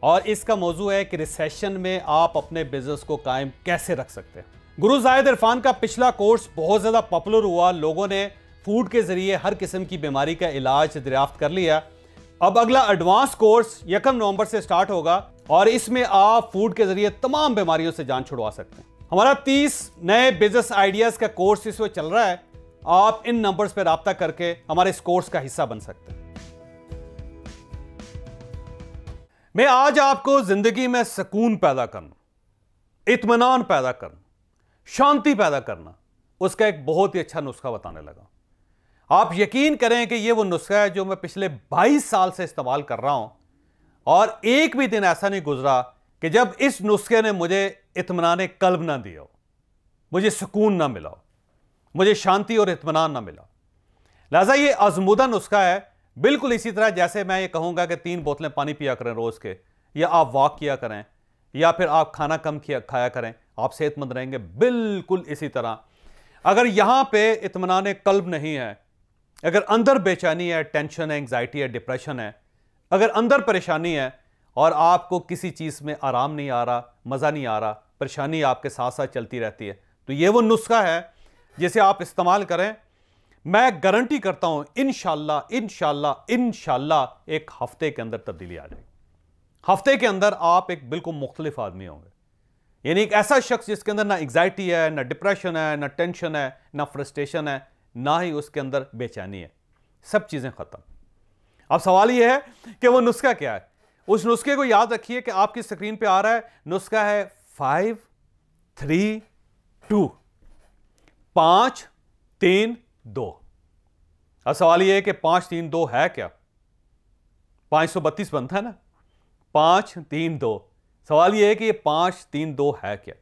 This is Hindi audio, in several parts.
और इसका मौजू है कि रिसेशन में आप अपने बिजनेस को कायम कैसे रख सकते हैं। गुरु जाहिद इरफान का पिछला कोर्स बहुत ज़्यादा पॉपुलर हुआ, लोगों ने फूड के ज़रिए हर किस्म की बीमारी का इलाज दरियाफ्त कर लिया। अब अगला एडवांस कोर्स 1 नवंबर से स्टार्ट होगा और इसमें आप फूड के ज़रिए तमाम बीमारियों से जान छुड़वा सकते हैं। हमारा 30 नए बिजनेस आइडियाज़ का कोर्स इस वक्त चल रहा है। आप इन नंबर्स पर राब्ता करके हमारे इस कोर्स का हिस्सा बन सकते हैं। मैं आज आपको जिंदगी में सुकून पैदा करना, इत्मीनान पैदा करना, शांति पैदा करना, उसका एक बहुत ही अच्छा नुस्खा बताने लगा। आप यकीन करें कि यह वो नुस्खा है जो मैं पिछले 22 साल से इस्तेमाल कर रहा हूं और एक भी दिन ऐसा नहीं गुजरा कि जब इस नुस्खे ने मुझे इत्मीनान कल्ब ना दिया हो, मुझे सुकून ना मिला हो, मुझे शांति और इत्मीनान ना मिला। लिहाजा ये आजमूदा नुस्खा है, बिल्कुल इसी तरह जैसे मैं ये कहूंगा कि 3 बोतलें पानी पिया करें रोज के, या आप वॉक किया करें, या फिर आप खाना कम खाया करें, आप सेहतमंद रहेंगे। बिल्कुल इसी तरह अगर यहां पे इत्मीनान कल्ब नहीं है, अगर अंदर बेचैनी है, टेंशन है, एंग्जाइटी है, डिप्रेशन है, अगर अंदर परेशानी है और आपको किसी चीज़ में आराम नहीं आ रहा, मज़ा नहीं आ रहा, परेशानी आपके साथ साथ चलती रहती है, तो ये वो नुस्खा है जिसे आप इस्तेमाल करें। मैं गारंटी करता हूं इंशाल्लाह इंशाल्लाह इंशाल्लाह एक हफ्ते के अंदर तब्दीली आ जाएगी। हफ्ते के अंदर आप एक बिल्कुल मुख्तलिफ आदमी होंगे, यानी एक ऐसा शख्स जिसके अंदर ना एग्जाइटी है, ना डिप्रेशन है, ना टेंशन है, ना फ्रस्ट्रेशन है, ना ही उसके अंदर बेचैनी है, सब चीज़ें ख़त्म। अब सवाल यह है कि वो नुस्खा क्या है। उस नुस्खे को याद रखिए कि आपकी स्क्रीन पे आ रहा है। नुस्खा है 5 3 2, 5 3 2। अब सवाल यह है कि 5 3 2 है क्या? 532 बनता है ना, 5 3 2। सवाल यह है कि ये 5 3 2 है क्या?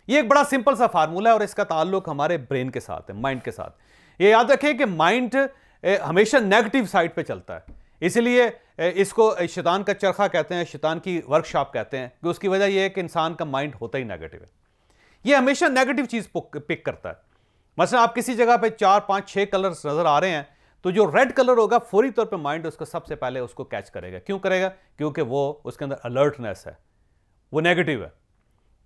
ये एक बड़ा सिंपल सा फार्मूला है और इसका ताल्लुक हमारे ब्रेन के साथ है, माइंड के साथ। ये याद रखें कि माइंड हमेशा नेगेटिव साइड पे चलता है, इसलिए इसको शैतान का चरखा कहते हैं, शैतान की वर्कशॉप कहते हैं, कि उसकी वजह यह है कि इंसान का माइंड होता ही नेगेटिव है। ये हमेशा नेगेटिव चीज पिक करता है। मसलन आप किसी जगह पे 4 5 6 कलर्स नजर आ रहे हैं, तो जो रेड कलर होगा फौरी तौर पे माइंड उसको सबसे पहले उसको कैच करेगा। क्यों करेगा? क्योंकि वो उसके अंदर अलर्टनेस है, वो नेगेटिव है।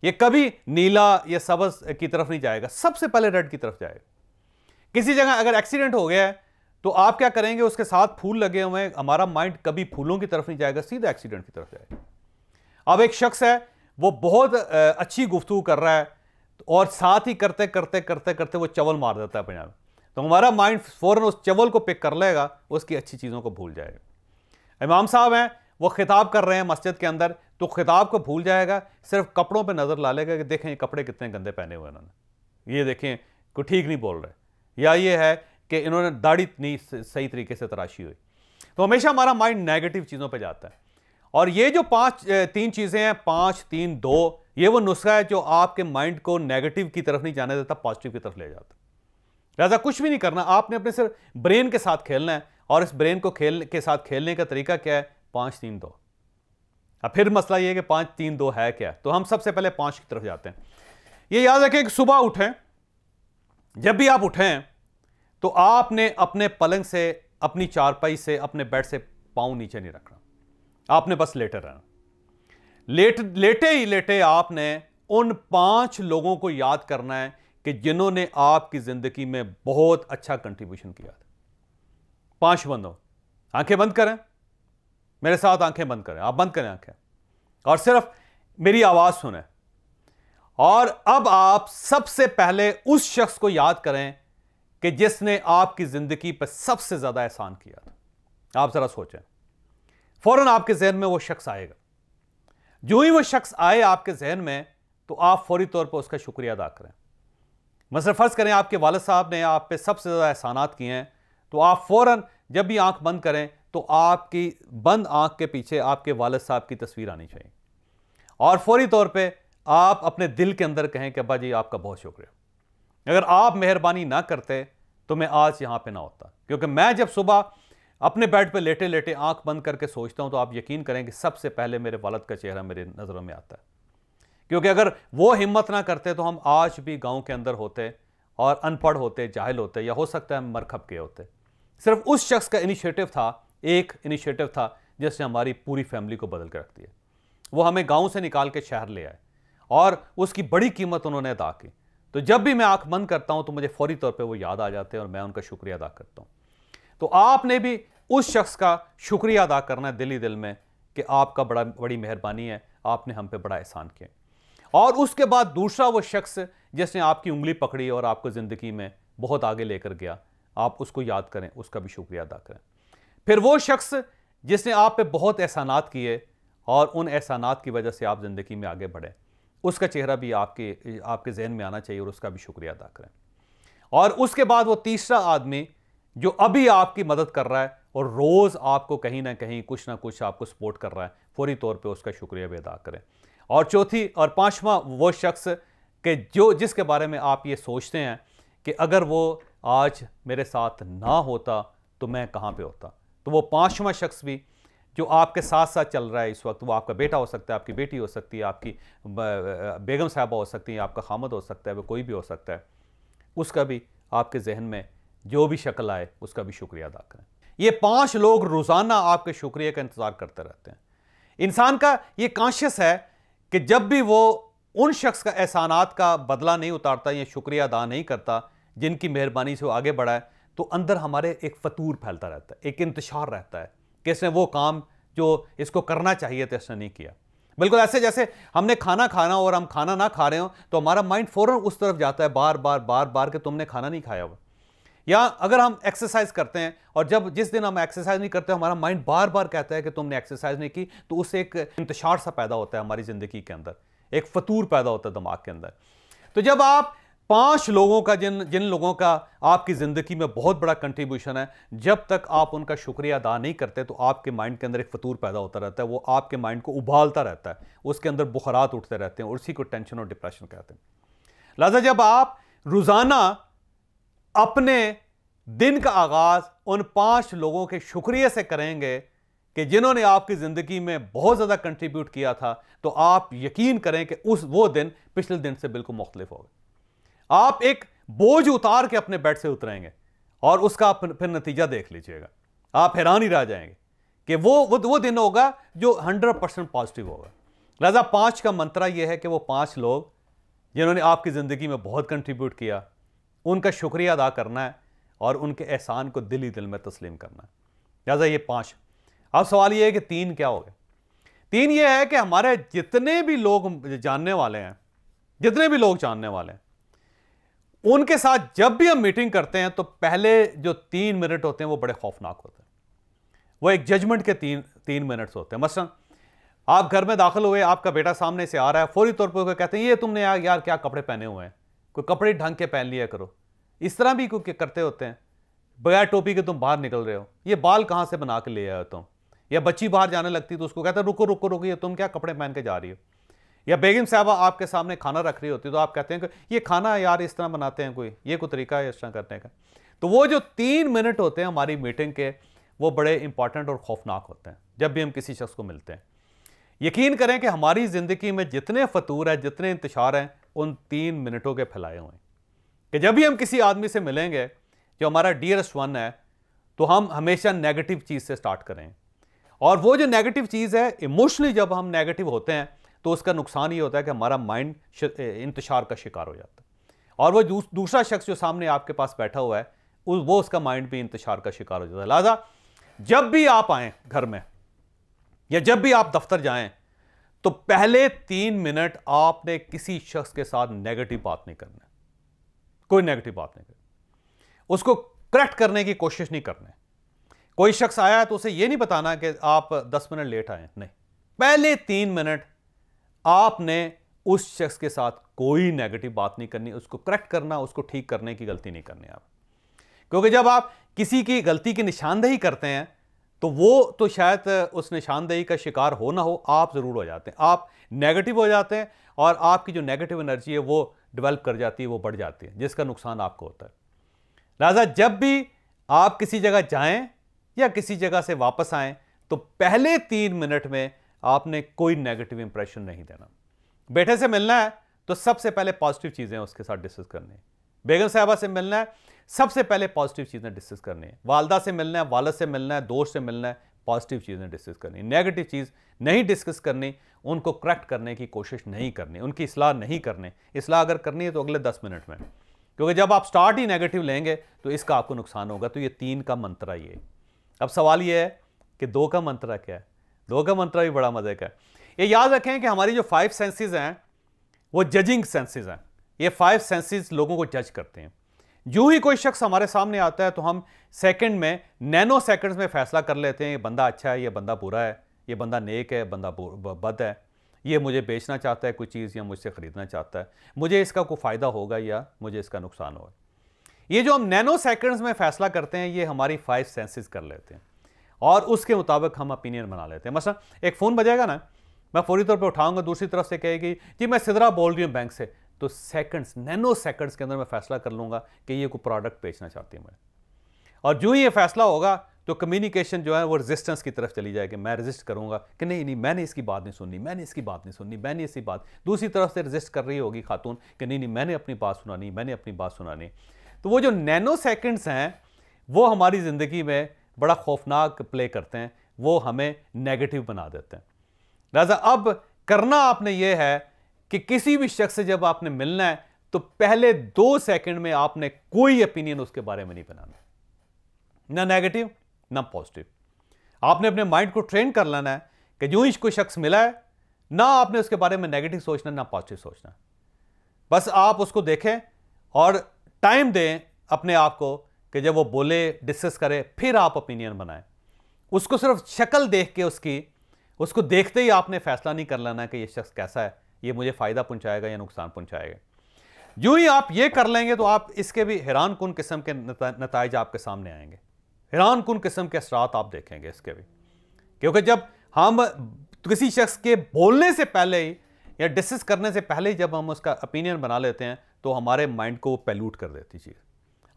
ये कभी नीला या सबज की तरफ नहीं जाएगा, सबसे पहले रेड की तरफ जाएगा। किसी जगह अगर एक्सीडेंट हो गया है तो आप क्या करेंगे? उसके साथ फूल लगे हुए हैं, हमारा माइंड कभी फूलों की तरफ नहीं जाएगा, सीधा एक्सीडेंट की तरफ जाएगा। अब एक शख्स है, वो बहुत अच्छी गुफ्तगू कर रहा है और साथ ही करते करते करते करते वो चवल मार देता है पंजाब, तो हमारा माइंड फौरन उस चवल को पिक कर लेगा, उसकी अच्छी चीज़ों को भूल जाएगा। इमाम साहब हैं, वो खिताब कर रहे हैं मस्जिद के अंदर, तो खिताब को भूल जाएगा, सिर्फ कपड़ों पे नज़र ला लेगा कि देखें ये कपड़े कितने गंदे पहने हुए इन्होंने, ये देखें कोई ठीक नहीं बोल रहे, या ये है कि इन्होंने दाढ़ी नहीं सही तरीके से तराशी हुई। तो हमेशा हमारा माइंड नेगेटिव चीज़ों पे जाता है। और ये जो 3 चीज़ें हैं, 5 3 2, ये वो नुस्खा है जो आपके माइंड को नेगेटिव की तरफ नहीं जाने देता, पॉजिटिव की तरफ ले जाता है। लिहाजा कुछ भी नहीं करना, आपने अपने सिर्फ ब्रेन के साथ खेलना है। और इस ब्रेन को खेलने का तरीका क्या है? 5 3 2। अब फिर मसला ये है कि 5 3 2 है क्या? तो हम सबसे पहले 5 की तरफ जाते हैं। ये याद रखें कि सुबह उठें, जब भी आप उठें तो आपने अपने पलंग से, अपनी चारपाई से, अपने बेड से पांव नीचे नहीं रखना, आपने बस लेटे रहना। लेटे ही लेटे आपने उन 5 लोगों को याद करना है कि जिन्होंने आपकी जिंदगी में बहुत अच्छा कंट्रीब्यूशन किया था। 5 बंदों, आंखें बंद करें, मेरे साथ आंखें बंद करें, आप बंद करें आंखें और सिर्फ मेरी आवाज सुने। और अब आप सबसे पहले उस शख्स को याद करें कि जिसने आपकी जिंदगी पर सबसे ज्यादा एहसान किया था। आप जरा सोचें, फौरन आपके जहन में वो शख्स आएगा। जो ही वो शख्स आए आपके जहन में, तो आप फौरी तौर पर उसका शुक्रिया अदा करें। मसलन फर्ज करें आपके वालिद साहब ने आप पे सबसे ज्यादा एहसानात किए हैं, तो आप फौरन जब भी आंख बंद करें तो आपकी बंद आंख के पीछे आपके वालिद साहब की तस्वीर आनी चाहिए और फौरी तौर पे आप अपने दिल के अंदर कहें कि अब्बा जी आपका बहुत शुक्रिया, अगर आप मेहरबानी ना करते तो मैं आज यहां पे ना होता। क्योंकि मैं जब सुबह अपने बेड पे लेटे लेटे आंख बंद करके सोचता हूं तो आप यकीन करें कि सबसे पहले मेरे वालिद का चेहरा मेरे नज़रों में आता है। क्योंकि अगर वो हिम्मत ना करते तो हम आज भी गांव के अंदर होते और अनपढ़ होते, जाहिल होते, या हो सकता है हम मरखप के होते। सिर्फ उस शख्स का इनिशिएटिव था, एक इनिशिएटिव था जिसने हमारी पूरी फैमिली को बदल के रख दिया। वो हमें गांव से निकाल के शहर ले आए और उसकी बड़ी कीमत उन्होंने अदा की। तो जब भी मैं आंख बंद करता हूं तो मुझे फौरी तौर पे वो याद आ जाते हैं और मैं उनका शुक्रिया अदा करता हूं। तो आपने भी उस शख्स का शुक्रिया अदा करना है दिल ही दिल में कि आपका बड़ी मेहरबानी है, आपने हम पे बड़ा एहसान किया। और उसके बाद दूसरा वो शख्स जिसने आपकी उंगली पकड़ी और आपको ज़िंदगी में बहुत आगे लेकर गया, आप उसको याद करें, उसका भी शुक्रिया अदा करें। फिर वो शख्स जिसने आप पे बहुत एहसानात किए और उन एहसानात की वजह से आप ज़िंदगी में आगे बढ़े, उसका चेहरा भी आपके जहन में आना चाहिए और उसका भी शुक्रिया अदा करें। और उसके बाद वो तीसरा आदमी जो अभी आपकी मदद कर रहा है और रोज़ आपको कहीं ना कहीं कुछ ना कुछ आपको सपोर्ट कर रहा है, फौरी तौर पे उसका शुक्रिया भी अदा करें। और चौथी और पांचवा वो शख्स के जिसके बारे में आप ये सोचते हैं कि अगर वो आज मेरे साथ ना होता तो मैं कहाँ पे होता, तो वो पांचवा शख्स भी जो आपके साथ साथ चल रहा है इस वक्त, वो आपका बेटा हो सकता है, आपकी बेटी हो सकती है, आपकी बेगम साहबा हो सकती है, आपका खामद हो सकता है, वो कोई भी हो सकता है, उसका भी आपके जहन में जो भी शक्ल आए उसका भी शुक्रिया अदा करें। ये 5 लोग रोज़ाना आपके शुक्रिया का इंतज़ार करते रहते हैं। इंसान का ये कॉन्शियस है कि जब भी वो उन शख्स का एहसानात का बदला नहीं उतारता या शुक्रिया अदा नहीं करता जिनकी मेहरबानी से वो आगे बढ़ा है, तो अंदर हमारे एक फतूर फैलता रहता है, एक इंतशार रहता है कि इसने वो काम जो इसको करना चाहिए था इसने नहीं किया। बिल्कुल ऐसे जैसे हमने खाना खाना और हम खाना ना खा रहे हो तो हमारा माइंड फ़ौरन उस तरफ जाता है बार बार कि तुमने खाना नहीं खाया हुआ। या अगर हम एक्सरसाइज करते हैं और जिस दिन हम एक्सरसाइज नहीं करते हमारा माइंड बार बार कहता है कि तुमने एक्सरसाइज नहीं की, तो उससे एक इंतशार सा पैदा होता है हमारी ज़िंदगी के अंदर, एक फतूर पैदा होता है दिमाग के अंदर। तो जब आप 5 लोगों का जिन लोगों का आपकी ज़िंदगी में बहुत बड़ा कंट्रीब्यूशन है, जब तक आप उनका शुक्रिया अदा नहीं करते तो आपके माइंड के अंदर एक फतूर पैदा होता रहता है, वो आपके माइंड को उबालता रहता है, उसके अंदर बुखारात उठते रहते हैं और उसी को टेंशन और डिप्रेशन कहते हैं। लिहाजा जब आप रोज़ाना अपने दिन का आगाज़ उन 5 लोगों के शुक्रिया से करेंगे कि जिन्होंने आपकी ज़िंदगी में बहुत ज़्यादा कंट्रीब्यूट किया था, तो आप यकीन करें कि वो दिन पिछले दिन से बिल्कुल मुख्तलिफ होगा। आप एक बोझ उतार के अपने बेड से उतरेंगे और उसका फिर नतीजा देख लीजिएगा, आप हैरान ही रह जाएंगे कि वो दिन होगा जो 100% पॉजिटिव होगा। लिहाजा 5 का मंत्रा यह है कि वो 5 लोग जिन्होंने आपकी ज़िंदगी में बहुत कंट्रीब्यूट किया, उनका शुक्रिया अदा करना है और उनके एहसान को दिल ही दिल में तस्लीम करना है। लिहाजा ये 5। अब सवाल ये है कि 3 क्या हो गए? 3 ये है कि हमारे जितने भी लोग जानने वाले हैं, उनके साथ जब भी हम मीटिंग करते हैं तो पहले जो 3 मिनट होते हैं वो बड़े खौफनाक होते हैं। वो एक जजमेंट के 3 मिनट्स होते हैं। मसलन आप घर में दाखिल हुए, आपका बेटा सामने से आ रहा है, फौरी तौर पर कहते हैं ये तुमने यार क्या कपड़े पहने हुए हैं, कोई कपड़े ढंग के पहन लिया करो। इस तरह भी कोई करते होते हैं, बगैर टोपी के तुम बाहर निकल रहे हो, ये बाल कहाँ से बना के ले आए हो तुम। या बच्ची बाहर जाने लगती तो उसको कहता है रुको रुको रुको, ये तुम क्या कपड़े पहन के जा रही हो। या बेगम साहबा आपके सामने खाना रख रही होती तो आप कहते हैं कि ये खाना यार इस तरह बनाते हैं, कोई तरीका है इस तरह करने का। तो वो जो 3 मिनट होते हैं हमारी मीटिंग के, वो बड़े इंपॉर्टेंट और खौफनाक होते हैं जब भी हम किसी शख्स को मिलते हैं। यकीन करें कि हमारी ज़िंदगी में जितने फतूर हैं, जितने इंतशार हैं, उन 3 मिनटों के फैलाए हुए हैं कि जब भी हम किसी आदमी से मिलेंगे जो हमारा डियरेस्ट वन है, तो हम हमेशा नेगेटिव चीज़ से स्टार्ट करें। और वो जो नेगेटिव चीज़ है, इमोशनली जब हम नेगेटिव होते हैं तो उसका नुकसान ये होता है कि हमारा माइंड इंतशार का शिकार हो जाता है। और वो दूसरा शख्स जो सामने आपके पास बैठा हुआ है, वो उसका माइंड भी इंतशार का शिकार हो जाता है। लिहाजा जब भी आप आएँ घर में या जब भी आप दफ्तर जाएं, तो पहले 3 मिनट आपने किसी शख्स के साथ नेगेटिव बात नहीं करना, कोई नेगेटिव बात नहीं करनी, उसको करेक्ट करने की कोशिश नहीं करनी। कोई शख्स आया है तो उसे यह नहीं बताना कि आप 10 मिनट लेट आए, नहीं। पहले 3 मिनट आपने उस शख्स के साथ कोई नेगेटिव बात नहीं करनी, उसको करेक्ट करना, उसको ठीक करने की गलती नहीं करनी आप। क्योंकि जब आप किसी की गलती की निशानदेही करते हैं तो वो तो शायद उस निशानदेही का शिकार हो ना हो, आप ज़रूर हो जाते हैं, आप नेगेटिव हो जाते हैं और आपकी जो नेगेटिव एनर्जी है वो डेवलप कर जाती है, वो बढ़ जाती है, जिसका नुकसान आपको होता है। लिहाजा जब भी आप किसी जगह जाएं या किसी जगह से वापस आएं, तो पहले 3 मिनट में आपने कोई नेगेटिव इंप्रेशन नहीं देना। बेटे से मिलना है तो सबसे पहले पॉजिटिव चीज़ें उसके साथ डिस्कस करनी है। बेगम साहबा से मिलना है, सबसे पहले पॉजिटिव चीज़ें डिस्कस करनी है। वालदा से मिलना है, वालिद से मिलना है, दोस्त से मिलना है, पॉजिटिव चीज़ें डिस्कस करनी, नेगेटिव चीज़ नहीं डिस्कस करनी, उनको करेक्ट करने की कोशिश नहीं करनी, उनकी इस्लाह नहीं करनी। इस्लाह अगर करनी है तो अगले 10 मिनट में, क्योंकि जब आप स्टार्ट ही नेगेटिव लेंगे तो इसका आपको नुकसान होगा। तो ये 3 का मंत्रा ये। अब सवाल ये है कि 2 का मंत्रा क्या है? 2 का मंत्रा भी बड़ा मजे का है। ये याद रखें कि हमारी जो 5 सेंसेस हैं वो जजिंग सेंसेस हैं। ये 5 सेंसेस लोगों को जज करते हैं। जो ही कोई शख्स हमारे सामने आता है तो हम सेकंड में, नैनो सेकंड्स में फैसला कर लेते हैं ये बंदा अच्छा है, ये बंदा बुरा है, ये बंदा नेक है, बंदा बद है, ये मुझे बेचना चाहता है कोई चीज़ या मुझसे ख़रीदना चाहता है, मुझे इसका कोई फ़ायदा होगा या मुझे इसका नुकसान होगा। ये जो हम नैनो सेकंड्स में फैसला करते हैं ये हमारी 5 सेंसेस कर लेते हैं और उसके मुताबिक हम ओपिनियन बना लेते हैं। मसलन एक फ़ोन बजेगा ना, मैं फौरी तौर पर उठाऊंगा, दूसरी तरफ से कहेगी जी मैं सिदरा बोल रही हूँ बैंक से, तो सेकंड्स, नैनो सेकंड्स के अंदर मैं फैसला कर लूंगा कि ये कोई प्रोडक्ट बेचना चाहती है मुझे। और जो ही ये फैसला होगा तो कम्युनिकेशन जो है वो रेजिस्टेंस की तरफ चली जाएगी। मैं रेजिस्ट करूंगा कि नहीं नहीं मैंने इसकी बात नहीं सुननी, मैंने इसकी बात नहीं सुननी, मैंने इसकी बात, दूसरी तरफ से रेजिस्ट कर रही होगी खातून कि नहीं नहीं मैंने अपनी बात सुनानी, मैंने अपनी बात सुनानी। तो वो जो नैनो सेकंड्स हैं वो हमारी ज़िंदगी में बड़ा खौफनाक प्ले करते हैं, वो हमें नेगेटिव बना देते हैं। लिहाजा अब करना आपने ये है कि किसी भी शख्स से जब आपने मिलना है तो पहले 2 सेकंड में आपने कोई ओपिनियन उसके बारे में नहीं बनाना, ना नेगेटिव ना पॉजिटिव। आपने अपने माइंड को ट्रेन कर लेना है कि जो ही कोई शख्स मिला है ना आपने उसके बारे में नेगेटिव सोचना ना पॉजिटिव सोचना, बस आप उसको देखें और टाइम दें अपने आप को कि जब वो बोले, डिस्कस करे, फिर आप ओपिनियन बनाएं। उसको सिर्फ शक्ल देख के उसको देखते ही आपने फैसला नहीं कर लेना कि ये शख्स कैसा है, ये मुझे फ़ायदा पहुंचाएगा या नुकसान पहुंचाएगा। जो ही आप ये कर लेंगे तो आप इसके भी हैरान कुन किस्म के नताइज आपके सामने आएंगे, हैरान कुन किस्म के असरात आप देखेंगे इसके भी। क्योंकि जब हम किसी शख्स के बोलने से पहले ही या डिस्कस करने से पहले ही जब हम उसका ओपिनियन बना लेते हैं तो हमारे माइंड को पैल्यूट कर देती चीज़,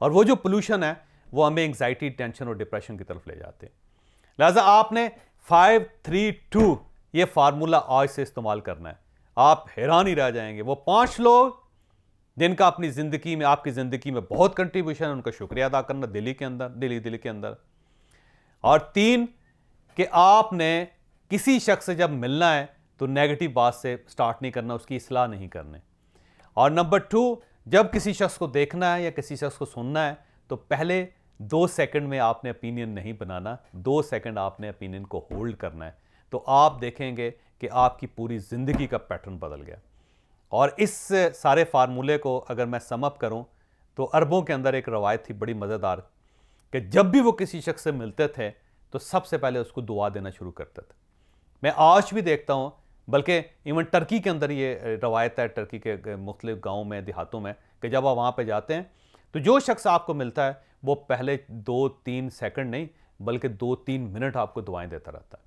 और वो जो पोल्यूशन है वो हमें एंग्जाइटी, टेंशन और डिप्रेशन की तरफ ले जाते हैं। लिहाजा आपने 5-3-2 ये फार्मूला आज से इस्तेमाल करना है। आप हैरान ही रह जाएंगे। वो 5 लोग जिनका अपनी ज़िंदगी में, आपकी ज़िंदगी में बहुत कंट्रीब्यूशन है, उनका शुक्रिया अदा करना दिल्ली के अंदर। और 3 कि आपने किसी शख्स से जब मिलना है तो नेगेटिव बात से स्टार्ट नहीं करना, उसकी इस्लाह नहीं करनी। और नंबर 2, जब किसी शख्स को देखना है या किसी शख्स को सुनना है तो पहले 2 सेकंड में आपने ओपिनियन नहीं बनाना, 2 सेकंड आपने ओपिनियन को होल्ड करना है। तो आप देखेंगे कि आपकी पूरी ज़िंदगी का पैटर्न बदल गया। और इस सारे फार्मूले को अगर मैं सम अप करूं तो अरबों के अंदर एक रवायत थी बड़ी मज़ेदार कि जब भी वो किसी शख्स से मिलते थे तो सबसे पहले उसको दुआ देना शुरू करते थे। मैं आज भी देखता हूं, बल्कि इवन टर्की के अंदर ये रवायत है, टर्की के मुख्तलिफ गाँव में, देहातों में, कि जब आप वहाँ पर जाते हैं तो जो शख्स आपको मिलता है वो पहले 2-3 सेकंड नहीं बल्कि 2-3 मिनट आपको दुआएं देता रहता है।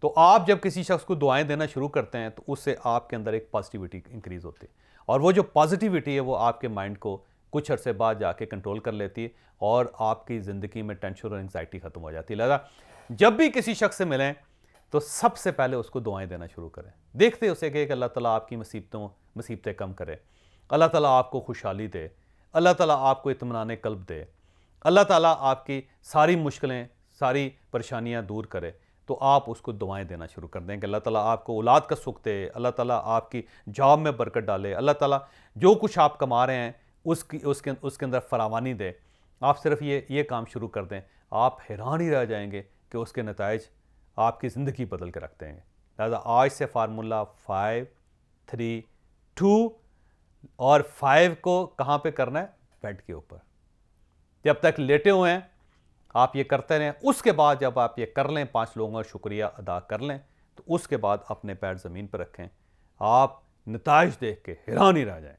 तो आप जब किसी शख्स को दुआएं देना शुरू करते हैं तो उससे आपके अंदर एक पॉजिटिविटी इंक्रीज़ होती है, और वो जो पॉजिटिविटी है वो आपके माइंड को कुछ अरसे बाद जाके कंट्रोल कर लेती है और आपकी ज़िंदगी में टेंशन और एंग्जाइटी ख़त्म हो जाती है। लिहाजा जब भी किसी शख्स से मिलें तो सबसे पहले उसको दुआएं देना शुरू करें। देखते उसे कि अल्लाह ताला आपकी मुसीबतें कम करे, अल्लाह ताला आपको खुशहाली दे, अल्लाह ताला आपको इत्मीनान क़ल्ब दे, अल्लाह ताला आपकी सारी मुश्किलें, सारी परेशानियां दूर करे। तो आप उसको दुआएं देना शुरू कर दें कि अल्लाह ताला आपको औलाद का सुख दे, अल्लाह ताला आपकी जॉब में बरकत डाले, अल्लाह ताला जो कुछ आप कमा रहे हैं उसके अंदर फरावानी दे। आप सिर्फ ये काम शुरू कर दें, आप हैरान ही रह जाएंगे कि उसके नताइज आपकी ज़िंदगी बदल के रख देंगे। लिहाजा आज से फार्मूला 5-3-2, और 5 को कहाँ पे करना है? बेड के ऊपर। जब तक लेटे हुए हैं आप ये करते रहें। उसके बाद जब आप ये कर लें, 5 लोगों का शुक्रिया अदा कर लें, तो उसके बाद अपने पैर ज़मीन पर रखें। आप नताइज देख के हैरान ही रह जाएं।